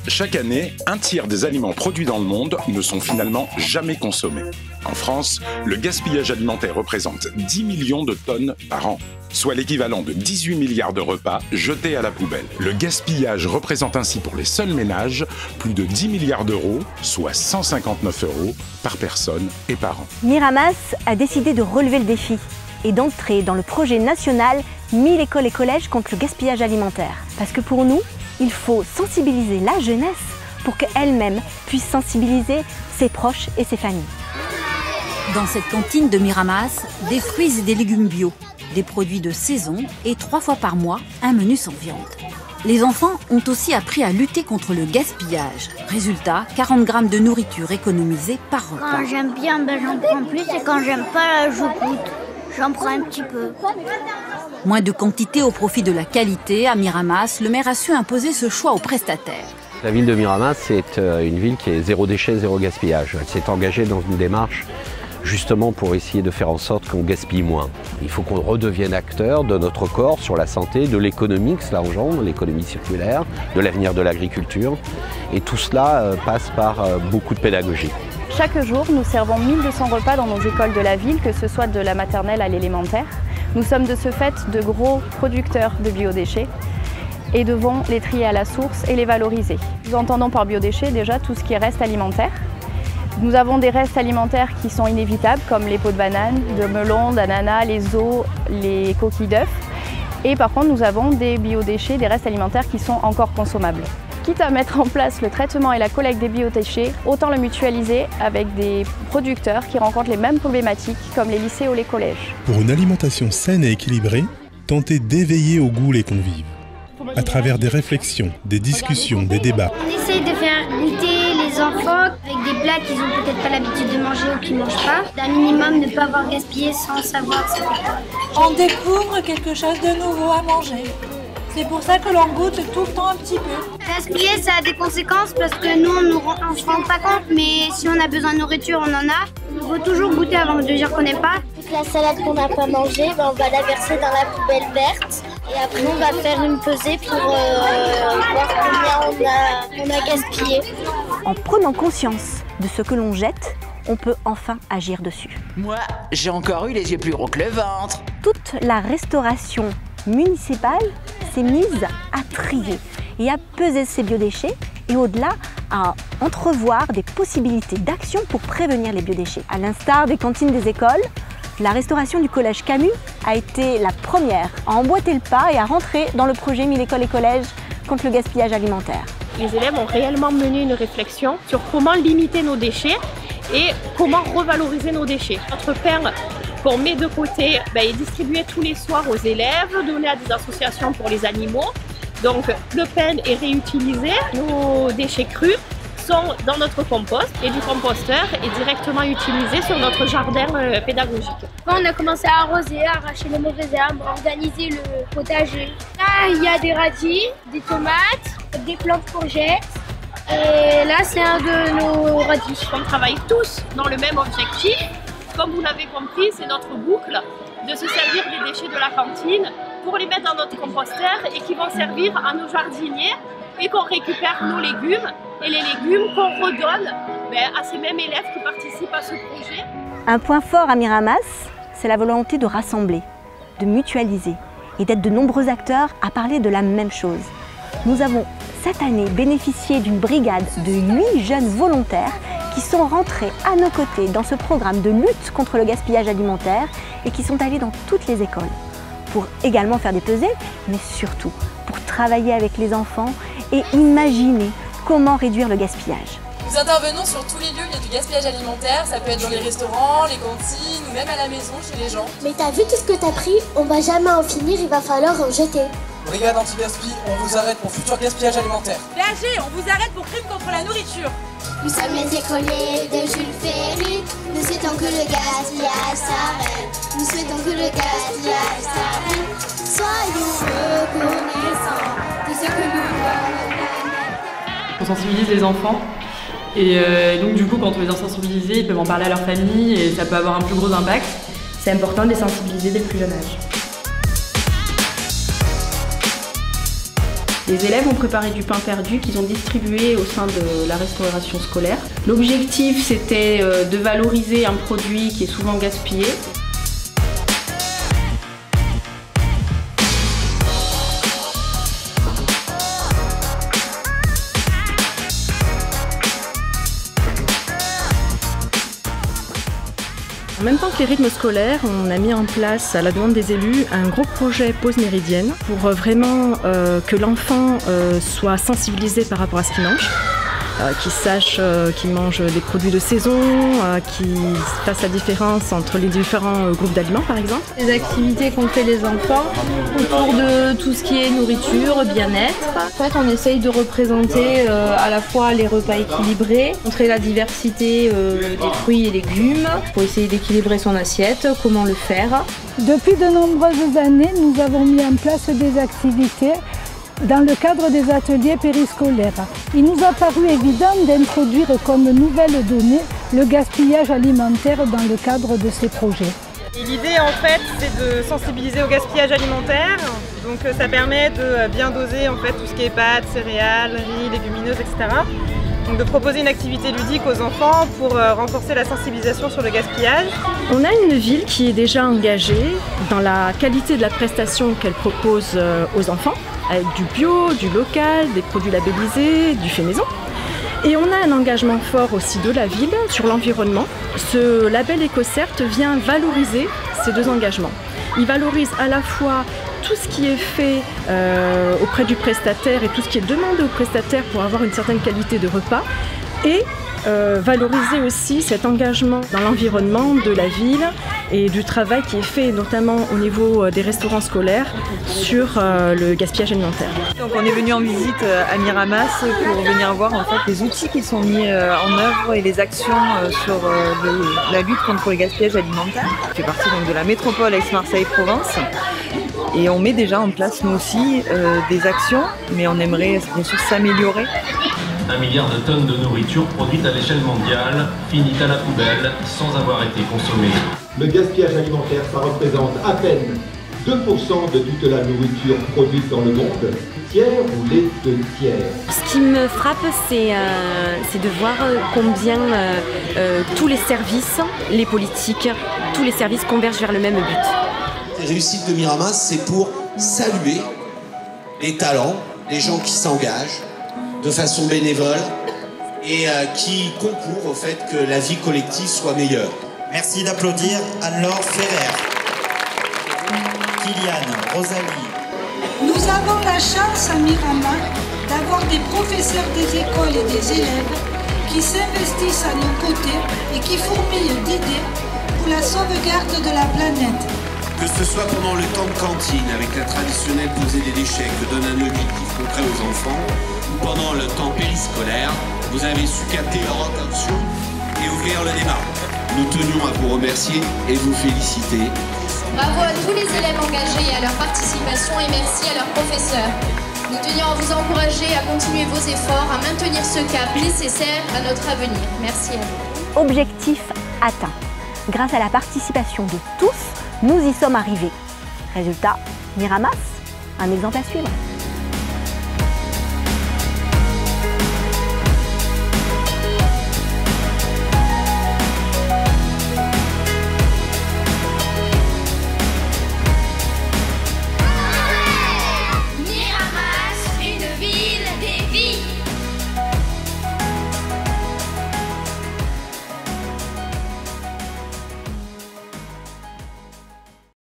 Chaque année, un tiers des aliments produits dans le monde ne sont finalement jamais consommés. En France, le gaspillage alimentaire représente 10 millions de tonnes par an, soit l'équivalent de 18 milliards de repas jetés à la poubelle. Le gaspillage représente ainsi pour les seuls ménages plus de 10 milliards d'euros, soit 159 € par personne et par an. Miramas a décidé de relever le défi et d'entrer dans le projet national 1000 écoles et collèges contre le gaspillage alimentaire. Parce que pour nous, il faut sensibiliser la jeunesse pour qu'elle-même puisse sensibiliser ses proches et ses familles. Dans cette cantine de Miramas, des fruits et des légumes bio, des produits de saison et 3 fois par mois, un menu sans viande. Les enfants ont aussi appris à lutter contre le gaspillage. Résultat, 40 grammes de nourriture économisée par repas. Quand j'aime bien, j'en prends plus et quand j'aime pas, je goûte. J'en prends un petit peu. Moins de quantité au profit de la qualité, à Miramas, le maire a su imposer ce choix aux prestataires. La ville de Miramas, c'est une ville qui est zéro déchet, zéro gaspillage. Elle s'est engagée dans une démarche justement pour essayer de faire en sorte qu'on gaspille moins. Il faut qu'on redevienne acteur de notre corps sur la santé, de l'économie que cela engendre, l'économie circulaire, de l'avenir de l'agriculture. Et tout cela passe par beaucoup de pédagogie. Chaque jour, nous servons 1200 repas dans nos écoles de la ville, que ce soit de la maternelle à l'élémentaire. Nous sommes de ce fait de gros producteurs de biodéchets et devons les trier à la source et les valoriser. Nous entendons par biodéchets déjà tout ce qui est reste alimentaire. Nous avons des restes alimentaires qui sont inévitables, comme les peaux de banane, de melon, d'ananas, les os, les coquilles d'œufs. Et par contre, nous avons des biodéchets, des restes alimentaires qui sont encore consommables. Quitte à mettre en place le traitement et la collecte des biodéchets, autant le mutualiser avec des producteurs qui rencontrent les mêmes problématiques comme les lycées ou les collèges. Pour une alimentation saine et équilibrée, tentez d'éveiller au goût les convives. À travers des réflexions, des discussions, des débats. On essaye de faire goûter les enfants avec des plats qu'ils n'ont peut-être pas l'habitude de manger ou qu'ils ne mangent pas. D'un minimum, ne pas avoir gaspillé sans savoir ça fait quoi. On découvre quelque chose de nouveau à manger. C'est pour ça que l'on goûte tout le temps un petit peu. Gaspiller, ça a des conséquences parce que nous, on ne se rend pas compte, mais si on a besoin de nourriture, on en a. Il faut toujours goûter avant de dire qu'on n'aime pas. La salade qu'on n'a pas mangée, on va la verser dans la poubelle verte. Et après, on va faire une pesée pour voir combien on a gaspillé. En prenant conscience de ce que l'on jette, on peut enfin agir dessus. Moi, j'ai encore eu les yeux plus gros que le ventre. Toute la restauration municipale s'est mise à trier et à peser ses biodéchets et au-delà à entrevoir des possibilités d'action pour prévenir les biodéchets. À l'instar des cantines des écoles, la restauration du collège Camus a été la première à emboîter le pas et à rentrer dans le projet 1000 écoles et collèges contre le gaspillage alimentaire. Les élèves ont réellement mené une réflexion sur comment limiter nos déchets et comment revaloriser nos déchets. Notre père qu'on met de côté est distribué tous les soirs aux élèves, donné à des associations pour les animaux. Donc le pain est réutilisé, nos déchets crus sont dans notre compost et du composteur est directement utilisé sur notre jardin pédagogique. On a commencé à arroser, à arracher les mauvaises herbes, à organiser le potager. Là, il y a des radis, des tomates, des plantes courgettes. Et là, c'est un de nos radis. On travaille tous dans le même objectif. Comme vous l'avez compris, c'est notre boucle de se servir des déchets de la cantine pour les mettre dans notre composteur et qui vont servir à nos jardiniers et qu'on récupère nos légumes et les légumes qu'on redonne à ces mêmes élèves qui participent à ce projet. Un point fort à Miramas, c'est la volonté de rassembler, de mutualiser et d'être de nombreux acteurs à parler de la même chose. Nous avons cette année bénéficié d'une brigade de 8 jeunes volontaires qui sont rentrés à nos côtés dans ce programme de lutte contre le gaspillage alimentaire et qui sont allés dans toutes les écoles pour également faire des pesées, mais surtout pour travailler avec les enfants et imaginer comment réduire le gaspillage. Nous intervenons sur tous les lieux où il y a du gaspillage alimentaire, ça peut être dans les restaurants, les cantines ou même à la maison chez les gens. Mais t'as vu tout ce que t'as pris? On va jamais en finir, il va falloir en jeter. Brigade anti-gaspi, on vous arrête pour futur gaspillage alimentaire. BAG, on vous arrête pour crime contre la nourriture. Nous sommes les écoliers de Jules Ferry, nous souhaitons que le gaspillage s'arrête. Nous souhaitons que le gaspillage s'arrête. Soyons reconnaissants de ce que nous donnons. On sensibilise les enfants et donc du coup quand on les a sensibilisés, ils peuvent en parler à leur famille et ça peut avoir un plus gros impact. C'est important de les sensibiliser dès le plus jeune âge. Les élèves ont préparé du pain perdu qu'ils ont distribué au sein de la restauration scolaire. L'objectif, c'était de valoriser un produit qui est souvent gaspillé. En même temps que les rythmes scolaires, on a mis en place, à la demande des élus, un gros projet pause méridienne pour vraiment que l'enfant soit sensibilisé par rapport à ce qu'il mange, qu'il sache qu'il mange des produits de saison, qu'il fasse la différence entre les différents groupes d'aliments par exemple. Les activités qu'ont fait les enfants autour de tout ce qui est nourriture, bien-être. En fait, on essaye de représenter à la fois les repas équilibrés, montrer la diversité des fruits et légumes, pour essayer d'équilibrer son assiette, comment le faire. Depuis de nombreuses années, nous avons mis en place des activités dans le cadre des ateliers périscolaires. Il nous a paru évident d'introduire comme nouvelle donnée le gaspillage alimentaire dans le cadre de ces projets. L'idée en fait c'est de sensibiliser au gaspillage alimentaire, donc ça permet de bien doser en fait tout ce qui est pâtes, céréales, riz, légumineuses, etc. Donc de proposer une activité ludique aux enfants pour renforcer la sensibilisation sur le gaspillage. On a une ville qui est déjà engagée dans la qualité de la prestation qu'elle propose aux enfants, avec du bio, du local, des produits labellisés, du fait maison. Et on a un engagement fort aussi de la ville sur l'environnement. Ce label EcoCert vient valoriser ces deux engagements. Il valorise à la fois tout ce qui est fait auprès du prestataire et tout ce qui est demandé au prestataire pour avoir une certaine qualité de repas et valoriser aussi cet engagement dans l'environnement de la ville et du travail qui est fait notamment au niveau des restaurants scolaires sur le gaspillage alimentaire. Donc on est venu en visite à Miramas pour venir voir en fait les outils qui sont mis en œuvre et les actions sur la lutte contre le gaspillage alimentaire. On fait partie donc de la métropole Aix-Marseille-Provence. Et on met déjà en place nous aussi des actions, mais on aimerait bien sûr s'améliorer. 1 milliard de tonnes de nourriture produite à l'échelle mondiale finit à la poubelle sans avoir été consommée. Le gaspillage alimentaire, ça représente à peine 2% de toute la nourriture produite dans le monde, tiers ou les 2 tiers. Ce qui me frappe, c'est de voir combien tous les services, les politiques, tous les services convergent vers le même but. Les réussites de Miramas, c'est pour saluer les talents, les gens qui s'engagent de façon bénévole et qui concourent au fait que la vie collective soit meilleure. Merci d'applaudir Anne-Laure Ferrer, Kyliane, Rosalie. Nous avons la chance à Miramas d'avoir des professeurs des écoles et des élèves qui s'investissent à nos côtés et qui fourmillent d'idées pour la sauvegarde de la planète. Que ce soit pendant le temps de cantine avec la traditionnelle posée des déchets que donne un objectif concret aux enfants, ou pendant le temps périscolaire, vous avez su capter leur attention et ouvrir le débat. Nous tenions à vous remercier et vous féliciter. Bravo à tous les élèves engagés et à leur participation et merci à leurs professeurs. Nous tenions à vous encourager à continuer vos efforts, à maintenir ce cap nécessaire à notre avenir. Merci à vous. Objectif atteint. Grâce à la participation de tous, nous y sommes arrivés. Résultat, Miramas, un exemple à suivre.